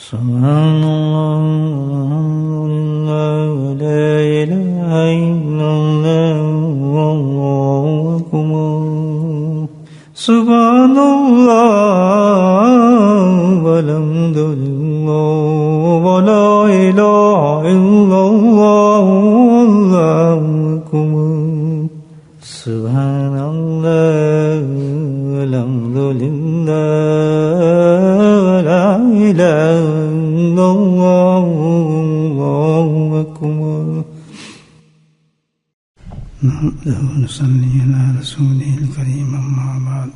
سبحان اللہ لا الہ الا اللہ واللہ اکبر سبحان اللہ والحمد للہ ولا الہ الا اللہ واللہ اکبر سبحان اللہ والحمد للہ ولا الہ الا اللہ واللہ اکبر نحمده ونصلي على رسوله الكريم أما بعد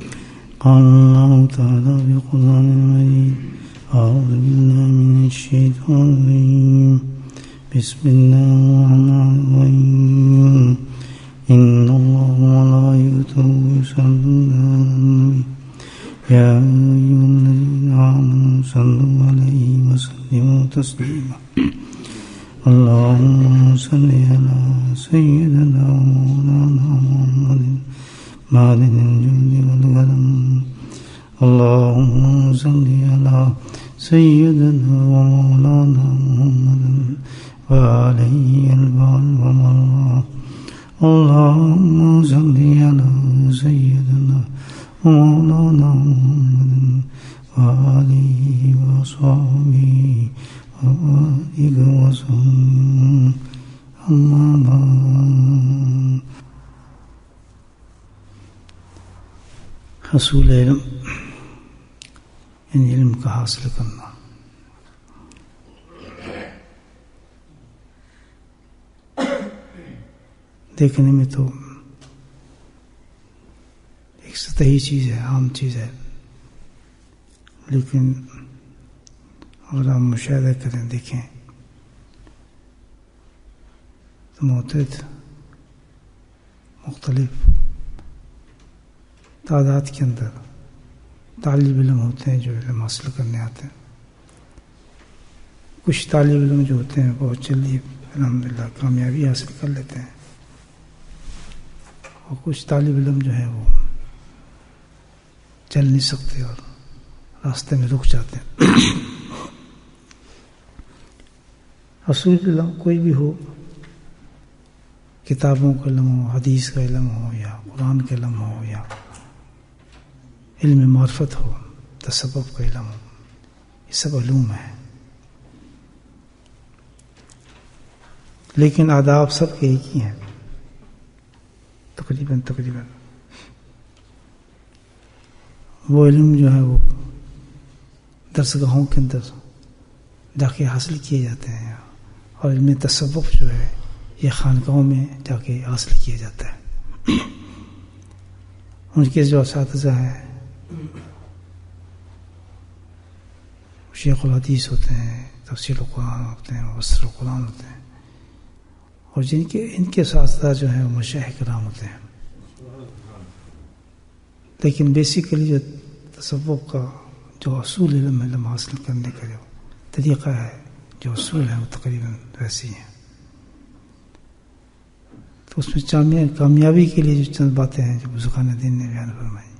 قال الله تعالى في القرآن المجيد أعوذ بالله من الشيطان الرجيم بسم الله الرحمن الرحيم إن الله وملائكته يصلون على النبي يا أيها الذين آمنوا صلوا عليه وسلموا تسليما اللهم صل على سيدنا ومولانا محمد معدن الجود والكرم اللهم صل على سيدنا ومولانا محمد وعليه البال ومرضى اللهم صل على سيدنا ومولانا محمد وعليه وصحبه وآله وسلم أما بعد حصول علم یعنی علم کا حاصل کرنا دیکھنے میں تو ایک سطحی چیز ہے، عام چیز ہے، لیکن اگر آپ مشاہدہ کریں دیکھیں تو مختلف تعداد کے اندر طالب علم ہوتے ہیں جو علم حاصل کرنے آتے ہیں. کچھ طالب علم جو ہوتے ہیں بہت جلدی الحمدللہ کامیابی حاصل کر لیتے ہیں، اور کچھ طالب علم جو ہے وہ چل نہیں سکتے اور راستے میں رک جاتے ہیں. اصول علم کوئی بھی ہو، کتابوں کا علم ہو، حدیث کا علم ہو، یا قرآن کا علم ہو، یا علم معرفت ہو، تصوف کا علم ہو، یہ سب علوم ہیں، لیکن آداب سب کے ایک ہی ہیں تقریباً. وہ علم جو ہے وہ درسگاہوں کے اندر جا کے حاصل کیے جاتے ہیں، اور علم تصوف جو ہے یہ خانقاہوں میں جا کے حاصل کیا جاتا ہے. ان کے جو اساتذہ ہیں شیخ الحدیث ہوتے ہیں، تفسیر القرآن ہوتے ہیں، مفسر القرآن ہوتے ہیں، اور ان کے اساتذہ جو ہیں وہ مشایخ کرام ہوتے ہیں. لیکن بیسیکلی جو تصوف کا جو اصول علم حاصل کرنے کا جو طریقہ ہے، جو اصول ہیں وہ تقریباً ویسے ہی ہیں. تو اس میں کامیابی کے لیے جو چند باتیں ہیں جو بزرگان دین نے بیان فرمائی.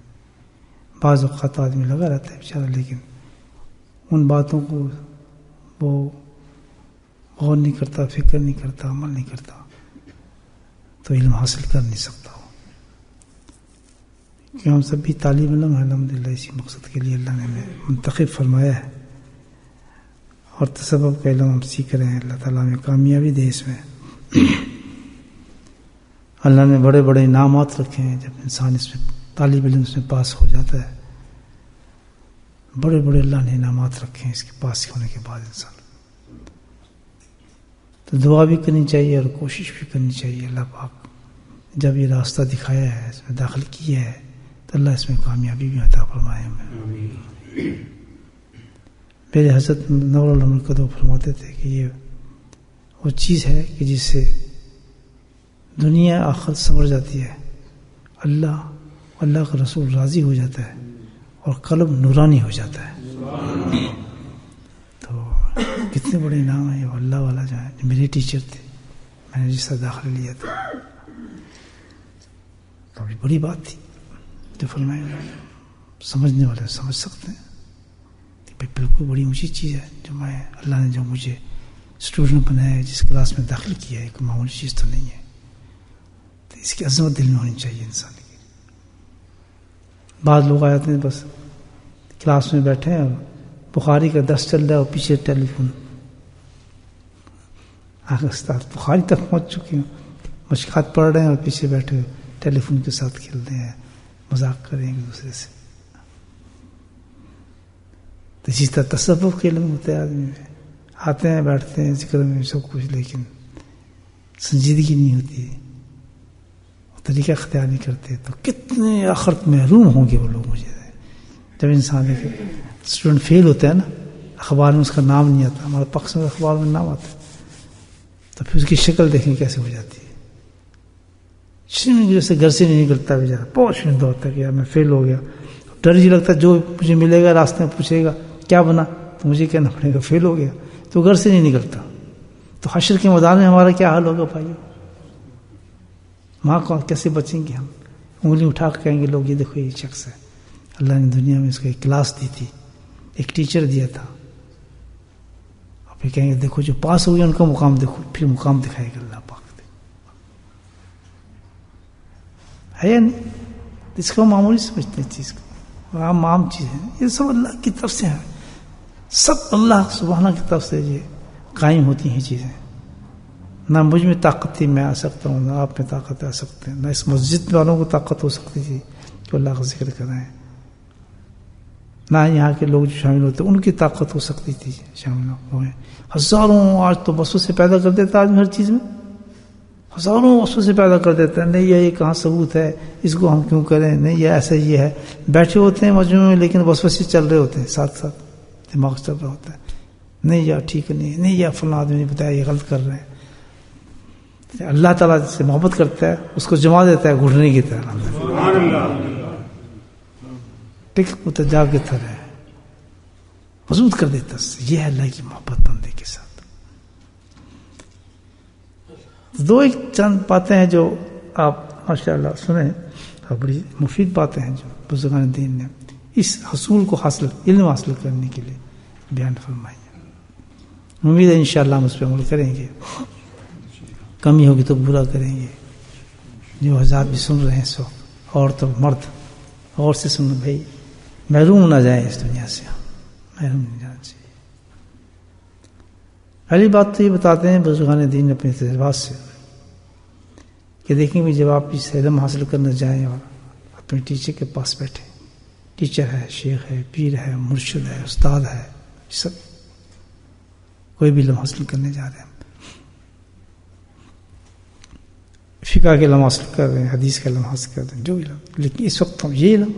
بعض اوقات آدمی لگا رہتا ہے بیچارہ، لیکن ان باتوں کو وہ غور نہیں کرتا، فکر نہیں کرتا، عمل نہیں کرتا، تو علم حاصل کر نہیں سکتا. کہ ہم سب بھی طالب علم ہیں الحمدللہ، اسی مقصد کے لیے اللہ نے ہمیں منتخب فرمایا ہے، اور تصوف کا علم ہم سیکھ رہے ہیں. اللہ تعالیٰ ہمیں کامیابی دے اس میں. اللہ نے بڑے بڑے انعامات رکھے ہیں. جب انسان اس میں طالب علم اس میں پاس ہو جاتا ہے، بڑے بڑے اللہ نے انعامات رکھے ہیں اس کے پاس ہونے کے بعد. انسان تو دعا بھی کرنی چاہیے اور کوشش بھی کرنی چاہیے. اللہ پاک جب یہ راستہ دکھایا ہے، اس میں داخل کیا ہے، تو اللہ اس میں کامیابی بھی عطا فرمائے ہمیں. میرے حضرت نور القدو فرماتے تھے کہ یہ وہ چیز ہے کہ جس سے دنیا آخرت سنور جاتی ہے، اللہ کا رسول راضی ہو جاتا ہے، اور قلب نورانی ہو جاتا ہے. تو کتنے بڑے انعام ہیں. وہ اللہ والا جو ہے، جو میرے ٹیچر تھے، میں نے جس طرح داخلہ لیا تھا، تو بڑی بات تھی جو فرمایا. سمجھنے والے سمجھ سکتے ہیں، بالکل بڑی اونچی چیز ہے جو میں اللہ نے جو مجھے اسٹوڈنٹ بنایا ہے، جس کلاس میں داخل کیا ہے، کوئی معمولی چیز تو نہیں ہے. تو اس کی عظمت دل میں ہونی چاہیے انسان کی. بعض لوگ آ جاتے ہیں بس کلاس میں بیٹھے ہیں اور بخاری کا درس چل رہا ہے اور پیچھے ٹیلی فون. استاد بخاری تک پہنچ چکے ہیں، مشکات پڑھ رہے ہیں اور پیچھے بیٹھے ٹیلی فون کے ساتھ کھیل رہے ہیں، مذاق کریں ایک دوسرے سے. تو جس طرح تصوف کے علم ہوتا ہے، آدمی میں آتے ہیں بیٹھتے ہیں ذکر میں سب کچھ، لیکن سنجیدگی نہیں ہوتی، طریقہ اختیار نہیں کرتے. تو کتنے آخرت محروم ہوں گے وہ لوگ. مجھے جب انسان اسٹوڈنٹ فیل ہوتا ہے نا، اخبار میں اس کا نام نہیں آتا، ہمارے پکش میں اخبار میں نام آتا ہے، تو پھر اس کی شکل دیکھیں کیسے ہو جاتی ہے. جیسے گھر سے نہیں نکلتا بیچارہ، بہت شرمندہ ہوتا ہے کہ یار میں فیل ہو گیا. ڈر ہی لگتا ہے جو مجھے ملے گا راستے میں پوچھے گا کیا بنا، تو مجھے کہنا پڑے گا فیل ہو گیا. تو گھر سے نہیں نکلتا. تو حشر کے میدان میں ہمارا کیا حال ہوگا بھائی؟ وہاں کیسے بچیں گے ہم؟ انگلی اٹھا کر کہیں گے لوگ یہ دیکھو یہ شخص ہے، اللہ نے دنیا میں اس کو ایک کلاس دی تھی، ایک ٹیچر دیا تھا. اور پھر کہیں گے دیکھو جو پاس ہو گیا ان کا مقام دیکھو، پھر مقام دکھائے گا اللہ پاک. ہے یا نہیں؟ اس کو معمولی سمجھتے ہیں چیز کو، عام چیز ہے. یہ سب اللہ کی طرف سے ہے، سب اللہ سبحانہ کی طرف سے یہ قائم ہوتی ہیں چیزیں. نہ مجھ میں طاقت تھی میں آ سکتا ہوں، نہ آپ میں طاقت آ سکتے ہیں، نہ اس مسجد والوں کو طاقت ہو سکتی تھی کہ اللہ کا ذکر کریں، نہ یہاں کے لوگ جو شامل ہوتے ان کی طاقت ہو سکتی تھی شامل ہوئے. ہزاروں آج تو وسوسے پیدا کر دیتا ہے آدمی، ہر چیز میں ہزاروں وسوسے پیدا کر دیتا ہے. نہیں یہ کہاں ثبوت ہے، اس کو ہم کیوں کریں، نہیں یہ ایسا یہ ہے. بیٹھے ہوتے ہیں مجموعے میں لیکن وسوسے چل رہے ہوتے ہیں، ساتھ ساتھ دماغ چل رہا ہوتا ہے. نہیں یار ٹھیک نہیں، نہیں یار فلاں آدمی نے بتایا یہ غلط کر رہے ہیں. اللہ تعالیٰ جس سے محبت کرتا ہے اس کو جما دیتا ہے گھٹنے کی طرح، ٹک متجا کی طرح مضبوط کر دیتا ہے. یہ ہے اللہ کی محبت بندے کے ساتھ. دو ایک چند باتیں ہیں جو آپ ماشاءاللہ سنیں، اور بڑی مفید باتیں ہیں جو بزرگان دین نے اس حصول کو علم حاصل کرنے کے لیے بیان فرمائی ہے. امید ہے انشاءاللہ ہم اس پہ عمل کریں گے. کمی ہوگی تو برا کریں گے. جو حضرات بھی سن رہے ہیں سو عورت اور مرد اور سے سن بھائی، محروم نہ جائیں اس دنیا سے، محروم نہیں جانا چاہیے. پہلی بات تو یہ بتاتے ہیں بزرگان دین اپنے تجربات سے کہ دیکھیں بھی جب آپ اس علم حاصل کرنے جائیں اور اپنے ٹیچر کے پاس بیٹھے، ٹیچر ہے، شیخ ہے، پیر ہے، مرشد ہے، استاد ہے، سب کوئی بھی علم حاصل کرنے جا رہے ہیں، فقہ کے علم حاصل کر رہے ہیں، حدیث کا علم حاصل کر رہے ہیں، جو علم، لیکن اس وقت ہم یہ علم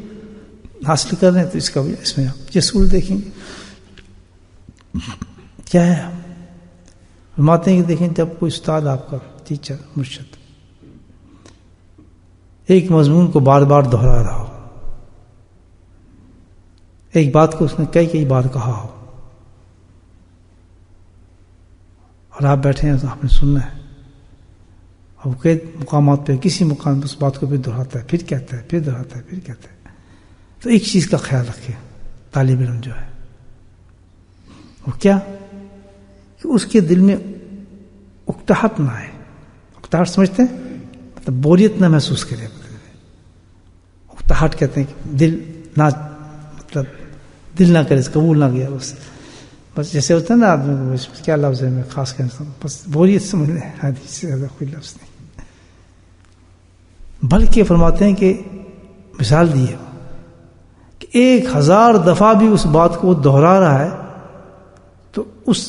حاصل کر رہے ہیں تو اس کا بھی اس میں آپ یہ اصول دیکھیں گے کیا ہے. فرماتے ہیں کہ دیکھیں جب کوئی استاد آپ کا ٹیچر مرشد ایک مضمون کو بار بار دہرا رہا ہو، ایک بات کو اس نے کئی بار کہا ہو، اور آپ بیٹھے ہیں آپ نے سننا ہے، اور کئی مقامات پہ کسی مقام پہ اس بات کو پھر دہراتا ہے، پھر کہتا ہے، پھر دہراتا ہے، پھر کہتا ہے. تو ایک چیز کا خیال رکھے طالب علم جو ہے وہ کیا کہ اس کے دل میں اکتاہٹ نہ آئے. اکتاہٹ سمجھتے ہیں مطلب بوریت نہ محسوس کرے. اکتاہٹ کہتے ہیں کہ دل نہ مطلب دل نہ کرے، قبول نہ کیا، بس جیسے ہوتا ہے نا آدمی کو کیا لفظ ہے میں خاص کر بس بوریت سمجھ لیں، حدیث سے زیادہ کوئی لفظ نہیں. بلکہ فرماتے ہیں کہ مثال دی ہے کہ 1000 دفعہ بھی اس بات کو دہرا رہا ہے تو اس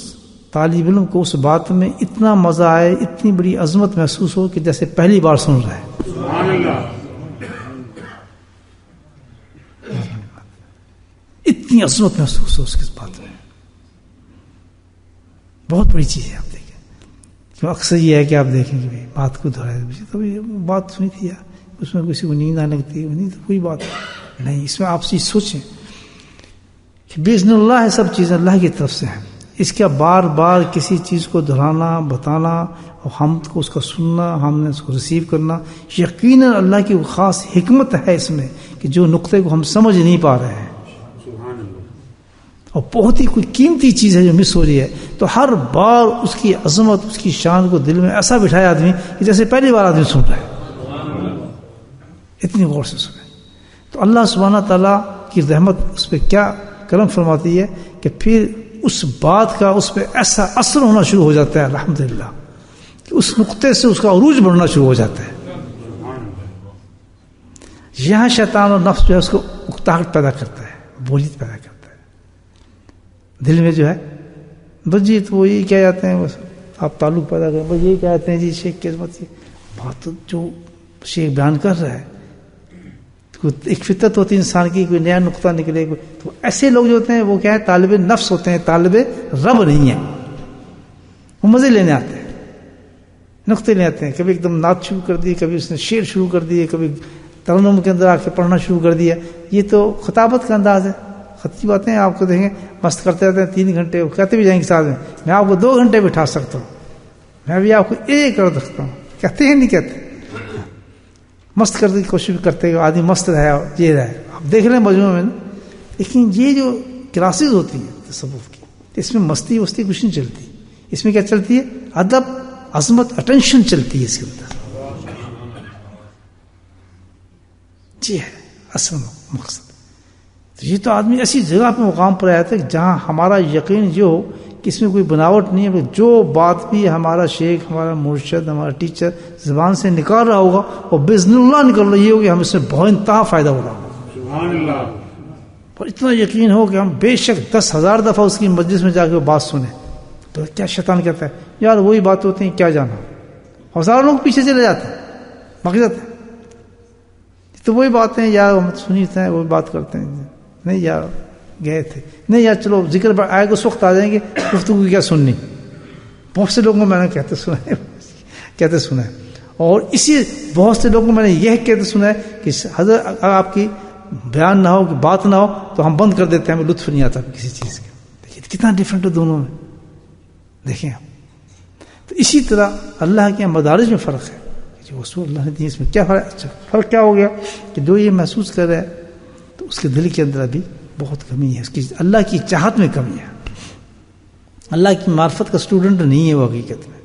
طالب علم کو اس بات میں اتنا مزہ آئے، اتنی بڑی عظمت محسوس ہو کہ جیسے پہلی بار سن رہا ہے. سبحان اللہ. اتنی عظمت محسوس ہو اس کی بات میں، بہت بڑی چیز ہے. آپ دیکھیں کہ اکثر یہ ہے کہ آپ دیکھیں کہ بات کو دہرائے تو بات سنی تھی یا اس میں کسی کو نیند آنے لگتی ہے، نہیں تو کوئی بات نہیں. اس میں آپ چیز سوچیں کہ باذن اللہ ہے سب چیزیں اللہ کی طرف سے ہیں. اس کا بار بار کسی چیز کو دہرانا، بتانا اور ہم کو اس کا سننا، ہم نے اس کو ریسیو کرنا، یقیناً اللہ کی وہ خاص حکمت ہے اس میں کہ جو نقطے کو ہم سمجھ نہیں پا رہے ہیں اور بہت ہی کوئی قیمتی چیز ہے جو مس ہو رہی ہے، تو ہر بار اس کی عظمت، اس کی شان کو دل میں ایسا بٹھائے آدمی کہ جیسے پہلی بار آدمی سن رہا ہے، اتنی غور سے سنے. تو اللہ سبحانہ تعالیٰ کی رحمت اس پہ کیا کرم فرماتی ہے کہ پھر اس بات کا اس پہ ایسا اثر ہونا شروع ہو جاتا ہے الحمدللہ کہ اس نقطے سے اس کا عروج بڑھنا شروع ہو جاتا ہے. یہاں شیطان اور نفس جو ہے اس کو اکتاہٹ پیدا کرتا ہے، بوریت پیدا کرتا ہے دل میں جو ہے. بس جی تو وہ یہ کیا جاتے ہیں، بس آپ تعلق پیدا کریں، بس یہ کہتے ہیں جی شیخ کی عظمت کی بات جو شیخ بیان کر رہا ہے. ایک فطرت ہوتی ہے انسان کی، کوئی نیا نقطہ نکلے. تو ایسے لوگ جو ہوتے ہیں وہ کیا ہے، طالب نفس ہوتے ہیں، طالب رب نہیں ہیں. وہ مزے لینے آتے ہیں، نقطے لینے آتے ہیں. کبھی ایک دم نعت شروع کر دی، کبھی اس نے شعر شروع کر دیے، کبھی ترنم کے اندر آ کے پڑھنا شروع کر دیا. یہ تو خطابت کا انداز ہے. خطی باتیں آپ کو دیکھیں مست کرتے رہتے ہیں 3 گھنٹے، کہتے بھی جائیں گے ساتھ میں آپ کو 2 گھنٹے بٹھا سکتا ہوں، میں بھی آپ کو ایک کر سکتا ہوں. کہتے ہیں نہیں کہتے، مست کرنے کی کوشش کرتے ہیں آدمی مست رہے، یہ رہے. آپ دیکھ رہے ہیں مجموعے میں. لیکن یہ جو کلاسز ہوتی ہیں تصوف کی، اس میں مستی وستی کچھ نہیں چلتی. اس میں کیا چلتی ہے، ادب، عظمت، اٹینشن چلتی ہے اس کے اندر. جی ہے اصل مقصد. تو یہ تو آدمی ایسی جگہ پہ مقام پر آیا تھا کہ جہاں ہمارا یقین یہ ہو کہ اس میں کوئی بناوٹ نہیں ہے، جو بات بھی ہمارا شیخ، ہمارا مرشد، ہمارا ٹیچر زبان سے نکال رہا ہوگا اور باذن اللہ نکل رہا یہ ہوگا کہ ہم اس سے بہت انتہا فائدہ ہو رہا ہوگا. سبحان اللہ. اور اتنا یقین ہو کہ ہم بے شک 10,000 دفعہ اس کی مجلس میں جا کے وہ بات سنیں. تو کیا شیطان کہتا ہے یار وہی بات ہوتی ہیں، کیا جانا. ہزاروں لوگ پیچھے چلے جاتے ہیں، مقصد ہے تو وہی باتیں یار ہم سنی تھے، وہی بات کرتے ہیں. نہیں یار گئے تھے، نہیں یار چلو ذکر پر آئے گا اس وقت آ جائیں گے، گفتگو کیا سننی. بہت سے لوگوں کو میں نے کہتے سنا ہے اور اسی بہت سے لوگوں کو میں نے یہ کہتے سنا ہے کہ حضرت اگر آپ کی بیان نہ ہو، کہ بات نہ ہو تو ہم بند کر دیتے ہیں، ہمیں لطف نہیں آتا کسی چیز کا. دیکھیے کتنا ڈفرینٹ ہے دونوں میں. دیکھیں آپ. تو اسی طرح اللہ کے مدارج میں فرق ہے. جو رسول اللہ نے دی اس میں کیا فرق؟ اچھا فرق کیا ہو گیا کہ جو یہ محسوس کر رہا ہے تو اس کے دل کے اندر ابھی بہت کمی ہے، اس کی اللہ کی چاہت میں کمی ہے. اللہ کی معرفت کا اسٹوڈنٹ نہیں ہے وہ حقیقت میں.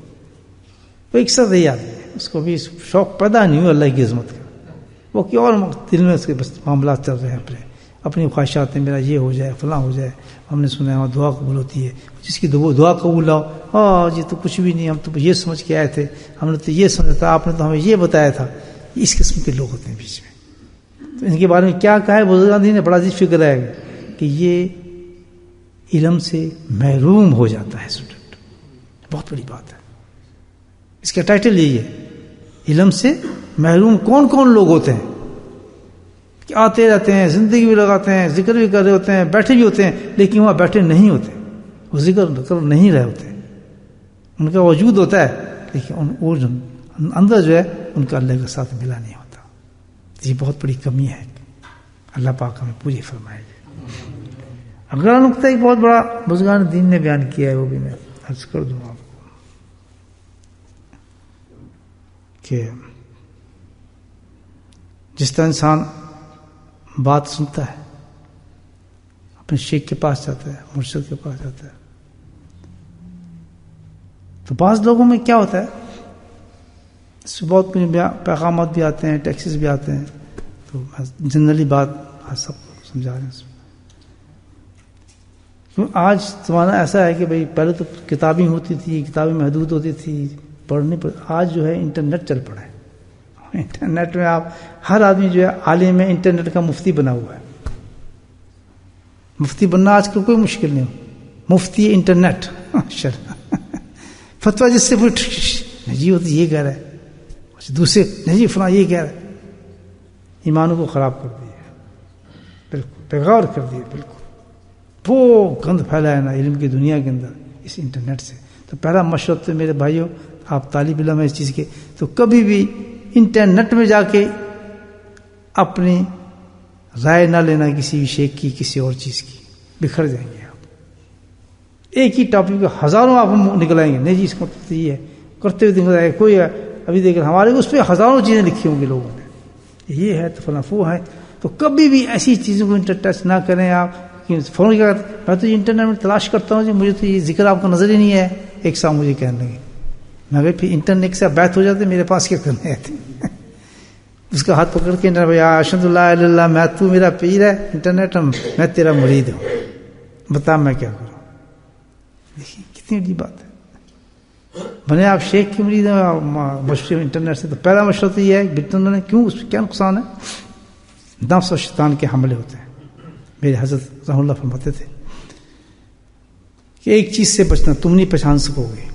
وہ ایک ساتھ یاد ہے، اس کو بھی شوق پیدا نہیں ہوا اللہ کی عظمت کا. وہ کہ اور دل میں اس کے بس معاملات چل رہے ہیں، اپنی خواہشات ہیں، میرا یہ ہو جائے، فلاں ہو جائے. ہم نے سنا ہے وہاں دعا قبول ہوتی ہے، جس کی دعا قبول ہو، ہاں جی تو کچھ بھی نہیں، ہم تو یہ سمجھ کے آئے تھے، ہم نے تو یہ سمجھا تھا، آپ نے تو ہمیں یہ بتایا تھا. اس قسم کے لوگ ہوتے ہیں بیچ میں. تو ان کے بارے میں کیا کہا ہے بزرگان دین نے، بڑا عجیب فکر ہے کہ یہ علم سے محروم ہو جاتا ہے اسٹوڈنٹ. بہت بڑی بات ہے. اس کا ٹائٹل یہی ہے، علم سے محروم کون کون لوگ ہوتے ہیں کہ آتے رہتے ہیں، زندگی بھی لگاتے ہیں، ذکر بھی کر رہے ہوتے ہیں، بیٹھے بھی ہوتے ہیں، لیکن وہاں بیٹھے نہیں ہوتے، وہ ذکر کر نہیں رہے ہوتے. ان کا وجود ہوتا ہے لیکن وہ اندر جو ہے ان کا اللہ کے ساتھ ملا نہیں ہوتا. یہ بہت بڑی کمی ہے. اللہ پاک ہمیں پوری فرمائے. اگلا نقطہ ایک بہت بڑا بزرگان دین نے بیان کیا ہے، وہ بھی میں عرض کر دوں آپ کو کہ جس طرح انسان بات سنتا ہے، اپنے شیخ کے پاس جاتا ہے، مرشد کے پاس جاتا ہے، تو بعض لوگوں میں کیا ہوتا ہے، اس سے بہت پیغامات بھی آتے ہیں، ٹیکسز بھی آتے ہیں. تو جنرلی بات آج سب کو سمجھا رہے ہیں. آج زمانہ ایسا ہے کہ بھئی پہلے تو کتابیں ہوتی تھی، کتابیں محدود ہوتی تھی پڑھنے پر. آج جو ہے انٹرنیٹ چل پڑا ہے. انٹرنیٹ میں آپ ہر آدمی جو ہے عالم ہے، انٹرنیٹ کا مفتی بنا ہوا ہے. مفتی بننا آج کل کوئی مشکل نہیں ہو. مفتی انٹرنیٹ فتویٰ جس سے جی وہ تو یہ کہہ رہا ہے، دوسرے نہیں جی فلاں یہ کہہ رہا ہے. ایمانوں کو خراب کر دیا، بالکل بغور کر دیا. بالکل وہ گند پھیلا ہے نا علم کی دنیا کے اندر اس انٹرنیٹ سے. تو پہلا مشورہ تو میرے بھائیوں، آپ طالب علم ہیں اس چیز کے، تو کبھی بھی انٹرنیٹ میں جا کے اپنی رائے نہ لینا کسی بھی شیخ کی، کسی اور چیز کی. بکھر جائیں گے آپ. ایک ہی ٹاپک پہ ہزاروں آپ نکلائیں گے، نہیں جی اس کا مطلب یہ ہے، کرتے ہوئے نکل جائے. کوئی ابھی دیکھ ہمارے اس پہ ہزاروں چیزیں لکھی ہوں گی لوگوں نے، یہ ہے تو فلاں وہ ہے. تو کبھی بھی ایسی چیزوں کو انٹرٹچ نہ کریں آپ فوراً کیا کرتا میں تو انٹرنیٹ میں تلاش کرتا ہوں جی مجھے تو یہ ذکر آپ کو نظر ہی نہیں ہے. ایک صاحب مجھے کہنے لگے میں کہ پھر انٹرنیٹ سے بیت ہو جاتے میرے پاس کیا کرنے آتے. اس کا ہاتھ پکڑ کے اشہد اللہ الہ الا اللہ میں تو میرا پیر ہے انٹرنیٹ میں تیرا مرید ہوں بتا میں کیا کروں. دیکھیے کتنی بڑی بات ہے. بنے آپ شیخ کی مرید ہیں مشورے انٹرنیٹ سے تو پہلا مشورہ تو یہ ہے بتوں نے کیوں اس میں کیا نقصان ہے. نفس اور شیطان کے حملے ہوتے ہیں. میرے حضرت رحمہ اللہ فرماتے تھے کہ ایک چیز سے بچنا تم نہیں پہچان سکو گے.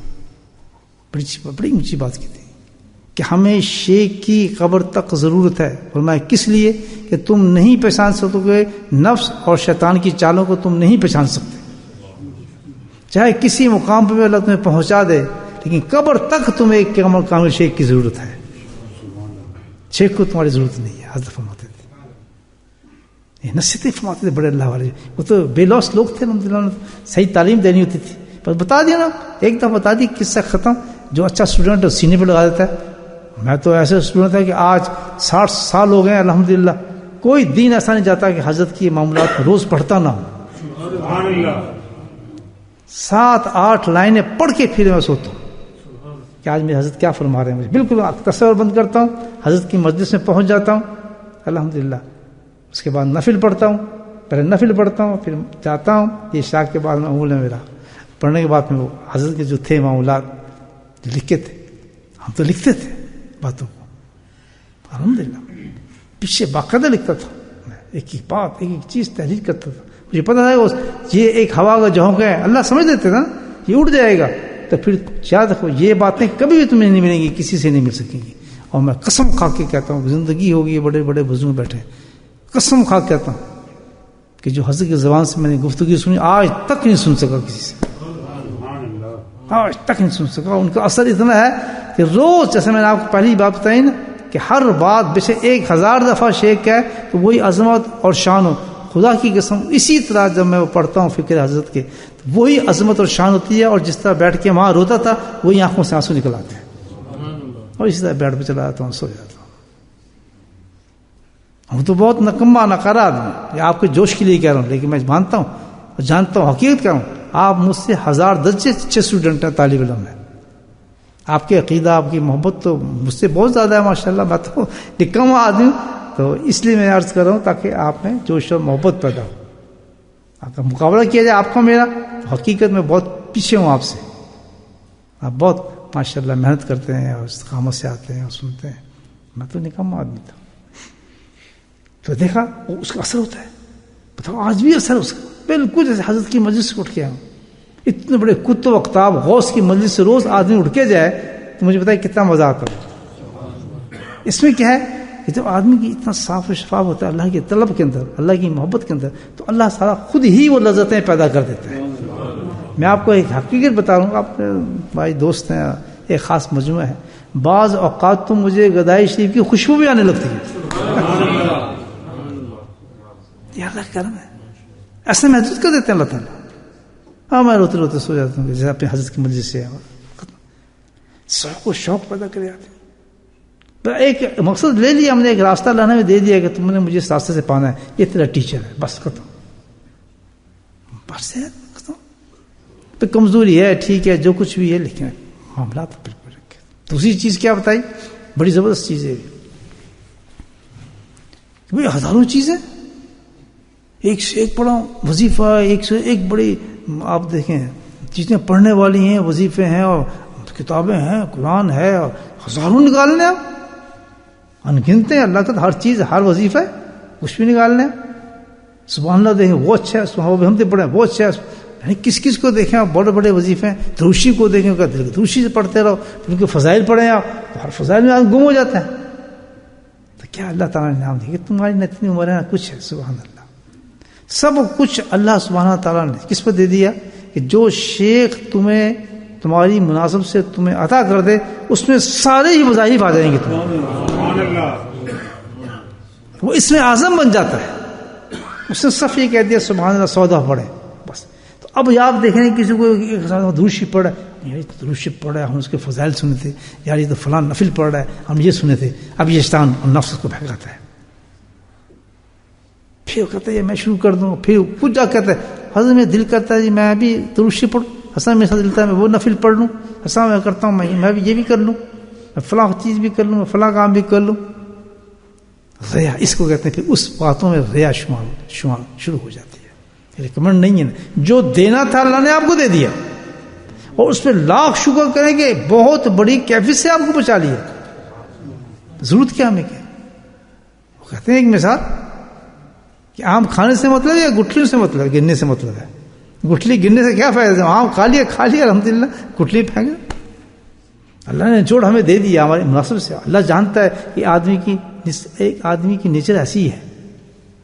بڑی اونچی بات کی تھی کہ ہمیں شیخ کی قبر تک ضرورت ہے. فرمایا کس لیے کہ تم نہیں پہچان سکو گے نفس اور شیطان کی چالوں کو تم نہیں پہچان سکتے. چاہے کسی مقام پہ اللہ تمہیں پہنچا دے لیکن قبر تک تمہیں ایک کامل شیخ کی ضرورت ہے. شیخ کو تمہاری ضرورت نہیں ہے. حضرت فرماتے تھے یہ نصیحتیں فرماتے تھے بڑے اللہ والے. وہ تو بے لوس لوگ تھے الحمد للہ صحیح تعلیم دینی ہوتی تھی. بس بتا دیا نا ایک دفعہ بتا دی قصہ ختم. جو اچھا اسٹوڈنٹ ہے سینے پہ لگا دیتا ہے. میں تو ایسے اسٹوڈنٹ ہے کہ آج 60 سال ہو گئے الحمد للہ کوئی دین ایسا نہیں جاتا کہ حضرت کی معاملات روز پڑھتا نہ ہوں. 7-8 لائنیں پڑھ کے پھر میں سوتا ہوں کہ آج میرے حضرت کیا فرما رہے ہیں. مجھے بالکل تصور بند کرتا ہوں حضرت کی مجلس میں پہنچ جاتا ہوں الحمد للہ. اس کے بعد نفل پڑھتا ہوں. پہلے نفل پڑھتا ہوں پھر جاتا ہوں. یہ عشاء کے بعد معمول ہے میرا. پڑھنے کے بعد میں وہ حضرت کے جو تھے معاملات جو لکھے تھے ہم تو لکھتے تھے باتوں کو الحمد للہ پیچھے باقاعدہ لکھتا تھا. ایک ایک بات ایک ایک چیز تحریر کرتا تھا. مجھے پتا تھا یہ ایک ہوا کا جھونک ہے اللہ سمجھ دیتے نا یہ اڑ جائے گا تو پھر یاد رکھو یہ باتیں کبھی بھی تمہیں نہیں ملیں گی کسی سے نہیں مل سکیں گی. اور میں قسم کھا کے کہتا ہوں زندگی ہوگی بڑے بڑے بزرگ بیٹھے قسم کھا کے کہتا ہوں کہ جو حضرت کی زبان سے میں نے گفتگو سنی آج تک نہیں سن سکا کسی سے. آج تک نہیں سن سکا. ان کا اثر اتنا ہے کہ روز جیسے میں نے آپ کو پہلی بات بتائی نا کہ ہر بات بے 1000 دفعہ شیخ ہے تو وہی عظمت اور شان ہو. خدا کی قسم اسی طرح جب میں وہ پڑھتا ہوں فکر حضرت کے تو وہی عظمت اور شان ہوتی ہے. اور جس طرح بیٹھ کے وہاں روتا تھا وہی آنکھوں سے آنسو نکل آتے ہیں. اور اسی طرح بیٹھ پہ چلا جاتا ہوں سو جاتا ہوں. ہم تو بہت نکما نکارا آدمی آپ کے جوش کے لیے کہہ رہا ہوں لیکن میں مانتا ہوں اور جانتا ہوں حقیقت کہہ رہا ہوں. آپ مجھ سے 1000 درجے اچھے اسٹوڈنٹ ہیں طالب علم ہیں. آپ کے عقیدہ آپ کی محبت تو مجھ سے بہت زیادہ ہے ماشاءاللہ. میں تو نکما آدمی ہوں تو اس لیے میں عرض کر رہا ہوں تاکہ آپ میں جوش اور محبت پیدا ہو. آپ کا مقابلہ کیا جائے آپ کا میرا حقیقت میں بہت پیچھے ہوں آپ سے. آپ بہت ماشاءاللہ محنت کرتے ہیں اور استقامت سے آتے ہیں اور سنتے ہیں. میں تو نکما آدمی تھا. تو دیکھا اس کا اثر ہوتا ہے. بتاؤ آج بھی اثر اس کا بالکل جیسے حضرت کی مجلس سے اٹھ کے آؤں. اتنے بڑے کتب اقتاب غوث کی مجلس سے روز آدمی اٹھ کے جائے تو مجھے بتائے کتنا مزہ آتا ہے. اس میں کیا ہے کہ جب آدمی کی اتنا صاف و شفاف ہوتا ہے اللہ کی طلب کے اندر اللہ کی محبت کے اندر تو اللہ تعالیٰ خود ہی وہ لذتیں پیدا کر دیتا ہے. میں آپ کو ایک حقیقت بتا رہا ہوں. آپ بھائی دوست ہیں ایک خاص مجموعہ ہے. بعض اوقات تو مجھے گدائی شریف کی خوشبو بھی آنے لگتی ہے. یہ اللہ کا کرم ہے. ایسے محسوس کر دیتے ہیں اللہ تعالیٰ. ہاں میں روتے روتے سو جاتا ہوں جیسے اپنے حضرت کی مجلس سے شوق پیدا کرے آتے ہیں. ایک مقصد لے لیا ہم نے ایک راستہ لانے میں دے دیا کہ تم نے مجھے اس راستے سے پانا ہے یہ تیرا ٹیچر ہے بس ختم. بس ختم. تو کمزوری ہے ٹھیک ہے جو کچھ بھی ہے لیکن معاملات بالکل رکھے. دوسری چیز کیا بتائی بڑی زبردست چیز ہے بھائی ہزاروں چیزیں ایک سے ایک بڑا وظیفہ ایک سے ایک بڑی آپ دیکھیں چیزیں پڑھنے والی ہیں وظیفے ہیں اور کتابیں ہیں قرآن ہے اور ہزاروں نکالنے آپ انگنتے ہیں. اللہ کا ہر چیز ہر وظیفہ ہے کچھ بھی نکالنے. سبحان اللہ دیکھیں وہ اچھا ہے سبحان اللہ ہم تو پڑھیں وہ اچھا ہے. یعنی کس کو دیکھیں آپ بڑے بڑے وظیفے ہیں. دروشی کو دیکھیں دروشی سے پڑھتے رہو ان کے فضائل پڑھیں آپ ہر فضائل میں آپ گم ہو جاتے ہیں. تو کیا اللہ تعالیٰ نے نام دیا کہ تمہاری نہ اتنی عمر ہے نہ کچھ ہے. سبحان اللہ سب کچھ اللہ سبحانہ تعالیٰ نے کس پر دے دیا کہ جو شیخ تمہیں تمہاری مناسب سے تمہیں عطا کر دے اس میں سارے ہی وظائف آ جائیں گے تمہیں. وہ اس میں اعظم بن جاتا ہے. اس نے صرف یہ کہہ دیا سبحان اللہ 100 دفعہ پڑھے بس. تو اب آپ دیکھ رہے ہیں کسی کو دروشی پڑھا یار دروشی پڑھا ہم اس کے فضائل سنے تھے یار یہ تو فلاں نفل پڑھ رہا ہے ہم یہ سنے تھے. اب یہ شیطان اور نفس کو بہکاتا ہے پھر کہتا ہے میں شروع کر دوں. پھر کچھ جا کہتا ہے حضرت میں دل کرتا ہے جی میں بھی درود شریف پڑھوں. حسن میں دل کرتا ہے میں وہ نفل پڑھ لوں. حسن میں کرتا ہوں میں بھی یہ بھی کر لوں, میں فلاں چیز بھی کر لوں, میں فلاں کام بھی کر لوں. ریا اس کو کہتے ہیں. پھر اس باتوں میں ریا شمار شروع ہو جاتی ہے. ریکمنڈ نہیں ہے نا, جو دینا تھا اللہ نے آپ کو دے دیا, اور اس پہ لاکھ شکر کریں کہ بہت بڑی کیفیت سے آپ کو بچا لیا. ضرورت کیا ہمیں کیا. وہ کہتے ہیں ایک مثال کہ آم کھانے سے مطلب ہے یا گٹھلی سے مطلب ہے, گرنے سے مطلب ہے. گٹھلی گرنے سے کیا فائدہ ہے, آم کھا لیا الحمدللہ, گٹھلی پھینک. اللہ نے جوڑ ہمیں دے دیا ہمارے مناسب سے. اللہ جانتا ہے کہ ایک آدمی کی نیچر ایسی ہے,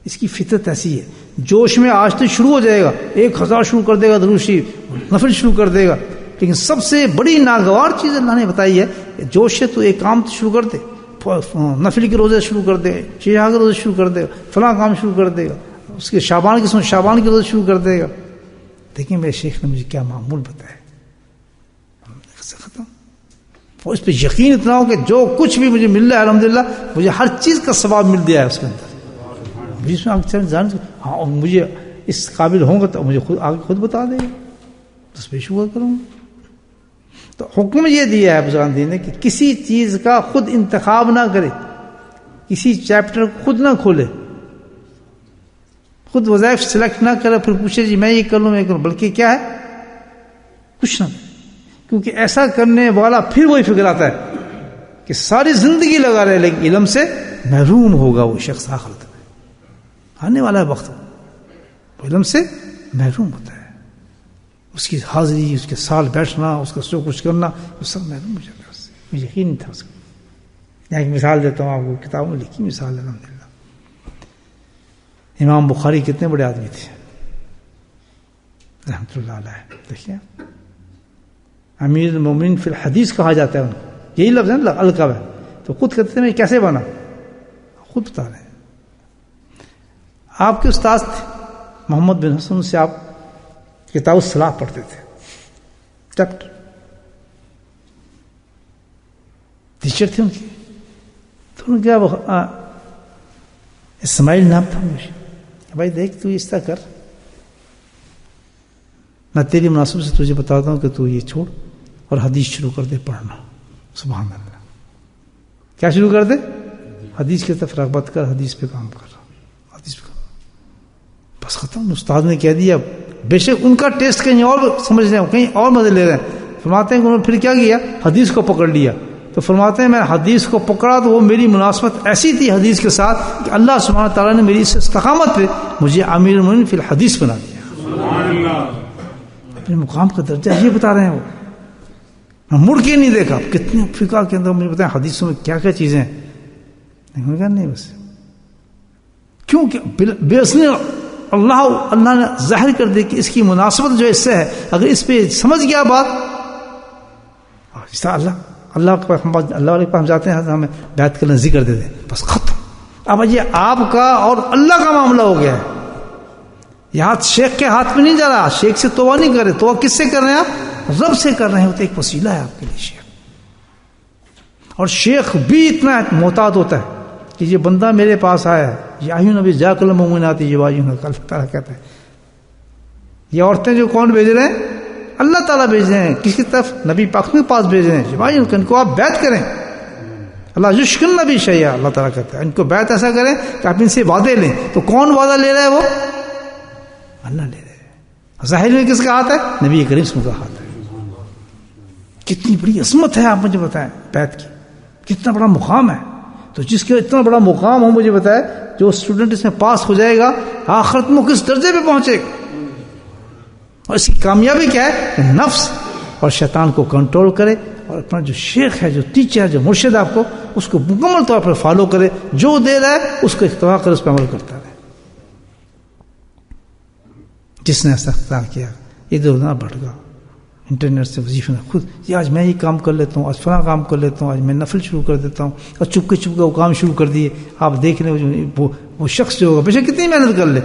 اس کی فطرت ایسی ہے. جوش میں آج تو شروع ہو جائے گا, 1000 شروع کر دے گا, درود شریف نفل شروع کر دے گا. لیکن سب سے بڑی ناگوار چیز اللہ نے بتائی ہے, جوش سے تو ایک کام تو شروع کر دے, نفل کے روزے شروع کر دے, شیعہ کے روزے شروع کر دے گا, فلاں کام شروع کر دے گا, اس کے شعبان کے روزے شروع کر دے گا. دیکھیں میرے شیخ نے مجھے کیا معمول بتایا, ختم. اور اس پہ یقین اتنا ہو کہ جو کچھ بھی مجھے مل رہا ہے الحمدللہ مجھے ہر چیز کا ثواب مل گیا ہے اس کے اندر. جس میں مجھے اس قابل ہوں گا تو مجھے خود بتا دے گا, اس پہ شکر کروں گا. تو حکم یہ دیا ہے بزرگان دین نے کہ کسی چیز کا خود انتخاب نہ کرے, کسی چیپٹر کو خود نہ کھولے, خود وظائف سلیکٹ نہ کرے پھر پوچھے جی میں یہ کر لوں میں کروں, بلکہ کیا ہے کچھ نہ. کیونکہ ایسا کرنے والا پھر وہی فکر آتا ہے کہ ساری زندگی لگا رہے لیکن علم سے محروم ہوگا وہ شخص. آخرت میں آنے والا ہے وقت وہ علم سے محروم ہوتا ہے. اس کی حاضری, اس کے سال بیٹھنا, اس کا جو کچھ کرنا, وہ سب محروم ہو جاتا ہے. اس سے مجھے یقین نہیں تھا اس کو. میں ایک مثال دیتا ہوں آپ کو, کتابوں میں لکھی مثال ہے الحمدللہ. امام بخاری کتنے بڑے آدمی تھے رحمۃ اللہ علیہ. دیکھیے امیر المومنین فی الحدیث کہا جاتا ہے ان کو, یہی لفظ ہے نا القاب ہے. تو خود کہتے ہیں میں کیسے بنا, خود بتا رہے ہیں. آپ کے استاد تھے محمد بن حسن, سے آپ کتاب الصلاح پڑھتے تھے, چیپٹر ٹیچر تھے ان کی. تو انہوں نے کیا اسماعیل نام تھا مجھے, بھائی دیکھ تو اس طرح کر, میں تیری مناسب سے تجھے بتاتا ہوں کہ تو یہ چھوڑ اور حدیث شروع کر دے پڑھنا. سبحان اللہ. کیا شروع کر دے, حدیث کی طرف رغبت کر, حدیث پہ کام کر, حدیث پہ کام. بس ختم. استاد نے کہہ دیا. بے شک ان کا ٹیسٹ کہیں اور سمجھ رہے ہیں, کہیں اور مزے لے رہے ہیں. فرماتے ہیں کہ انہوں نے پھر کیا کیا, حدیث کو پکڑ لیا. تو فرماتے ہیں میں حدیث کو پکڑا تو وہ میری مناسبت ایسی تھی حدیث کے ساتھ کہ اللہ سبحانہ تعالیٰ نے میری اس استقامت پہ مجھے امیر المومنین فی الحدیث بنا دیا. سبحان اللہ. اپنے مقام کا درجہ یہ بتا رہے ہیں وہ. میں مڑ کے نہیں دیکھا کتنے فقہ کے اندر مجھے بتائیں حدیثوں میں کیا کیا چیزیں ہیں. نہیں بس کیونکہ بے اس نے اللہ نے ظاہر کر دے کہ اس کی مناسبت جو اس سے ہے, اگر اس پہ سمجھ گیا بات, اللہ کے پاس اللہ کے پاس جاتے ہیں ہمیں بیعت کرنا ذکر دے دیں, بس ختم. اب یہ آپ کا اور اللہ کا معاملہ ہو گیا ہے. یہ ہاتھ شیخ کے ہاتھ میں نہیں جا رہا, شیخ سے توبہ نہیں کر رہے, توبہ کس سے کر رہے ہیں آپ, رب سے کر رہے ہیں. تو ایک وسیلہ ہے آپ کے لیے شیخ. اور شیخ بھی اتنا محتاط ہوتا ہے کہ یہ بندہ میرے پاس آیا ہے, یاہی نبی جاک المؤمنات یبایعونک, اللہ تعالیٰ کہتا ہے. یہ عورتیں جو کون بھیج رہے ہیں, اللہ تعالیٰ بھیج رہے ہیں. کس کی طرف, نبی پاک کے پاس بھیج رہے ہیں. یبایعونک, ان کو آپ بیعت کریں. اللہ یشکن نبی شیئا, اللہ تعالیٰ کہتا ہے ان کو بیعت ایسا کریں کہ آپ ان سے وعدے لیں. تو کون وعدہ لے رہا ہے, وہ اللہ لے رہے ہیں. ظاہر میں کس کا ہاتھ ہے, نبی کریم صلی اللہ علیہ وسلم کا ہاتھ ہے. کتنی بڑی عظمت ہے, آپ مجھے بتائیں بیعت کی کتنا بڑا مقام ہے. تو جس کے اتنا بڑا مقام ہو, مجھے بتائے جو اسٹوڈنٹ اس میں پاس ہو جائے گا آخرت میں کس درجے پہ پہنچے گا. اور اس کی کامیابی کیا ہے, نفس اور شیطان کو کنٹرول کرے, اور اپنا جو شیخ ہے, جو ٹیچر ہے, جو مرشد آپ کو, اس کو مکمل طور پر فالو کرے, جو دے رہا ہے اس کو اختیار کرے, اس پہ عمل کرتا رہے. جس نے ایسا اختیار کیا ادھر ادھر بڑھ گا, انٹرنیٹ سے وظیفے میں خود یہ آج میں یہ کام کر لیتا ہوں, آج فلاں کام کر لیتا ہوں, آج میں نفل شروع کر دیتا ہوں, اور چپ کے وہ کام شروع کر دیے. آپ دیکھ رہے ہو وہ شخص جو ہوگا بے شک کتنی محنت کر لے,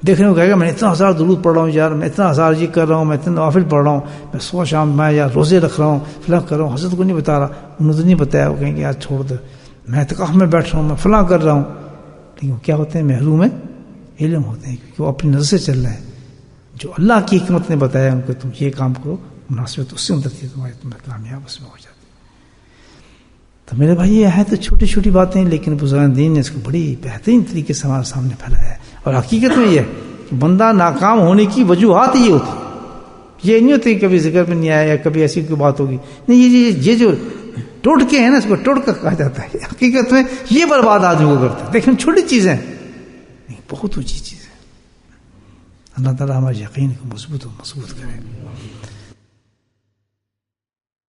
دیکھنے کو کہے گا میں اتنا 1000 درود پڑھ رہا ہوں یار, میں اتنا 1000 یہ کر رہا ہوں, میں اتنا نوافل پڑھ رہا ہوں, میں صبح شام میں یار روزے رکھ رہا ہوں, فلاں کر رہا ہوں. حضرت کو نہیں بتا رہا, انہوں نے نہیں بتایا, وہ کہیں گے یار چھوڑ دے, میں اعتکاف میں بیٹھ رہا ہوں, میں فلاں کر رہا ہوں. لیکن وہ کیا ہوتے ہیں؟ محروم علم ہوتے ہیں، کیونکہ وہ اپنی نظر سے چل رہے ہیں. جو اللہ کی حکمت نے بتایا ان کو تم یہ کام کرو، مناسبت اس سے مدد تمہیں کامیاب اس میں ہو جاتی. تو میرے بھائی یہ ہے تو چھوٹی چھوٹی باتیں، لیکن بزرگان دین نے اس کو بڑی بہترین طریقے سے ہمارے سامنے پھیلایا ہے. اور حقیقت میں یہ ہے کہ بندہ ناکام ہونے کی وجوہات یہ ہوتی، یہ نہیں ہوتی کبھی ذکر میں نہیں آیا یا کبھی ایسی کوئی بات ہوگی نہیں. یہ جو ٹوٹکے ہیں نا، اس کو ٹوٹکا کہا جاتا ہے. حقیقت میں یہ برباد آدمی کو کرتا ہے. دیکھیں چھوٹی چیزیں بہت اونچی چیز ہے. اللہ تعالیٰ ہمارے یقین کو مضبوط کرے.